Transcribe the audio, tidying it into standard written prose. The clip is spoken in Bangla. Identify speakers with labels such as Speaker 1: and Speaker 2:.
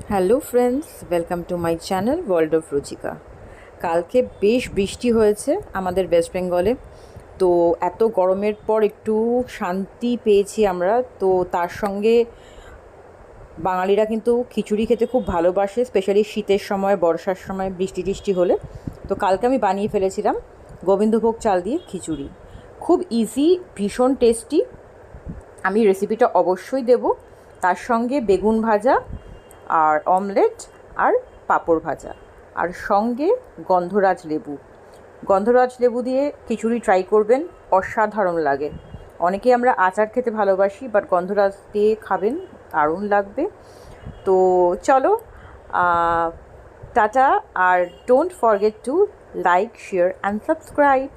Speaker 1: Hello friends, welcome to my channel world of Ruchika. কালকে বেশ বৃষ্টি হয়েছে আমাদের ওয়েস্ট বেঙ্গলে। তো এত গরমের পর একটু শান্তি পেয়েছি আমরা। তো তার সঙ্গে বাঙালিরা কিন্তু খিচুড়ি খেতে খুব ভালোবাসে, স্পেশালি শীতের সময়, বর্ষার সময়, বৃষ্টি টিষ্টি হলে। তো কালকে আমি বানিয়ে ফেলেছিলাম গোবিন্দভোগ চাল দিয়ে খিচুড়ি। খুব ইজি, ভীষণ টেস্টি। আমি রেসিপিটা অবশ্যই দেব। তার সঙ্গে বেগুন ভাজা আর অমলেট আর পাঁপড় ভাজা, আর সঙ্গে গন্ধরাজ লেবু। গন্ধরাজ লেবু দিয়ে খিচুড়ি ট্রাই করবেন, অসাধারণ লাগে। অনেকেই আমরা আচার খেতে ভালোবাসি, বাট গন্ধরাজ দিয়ে খাবেন, দারুণ লাগবে। তো চলো, টাটা। আর don't forget to like, share and subscribe.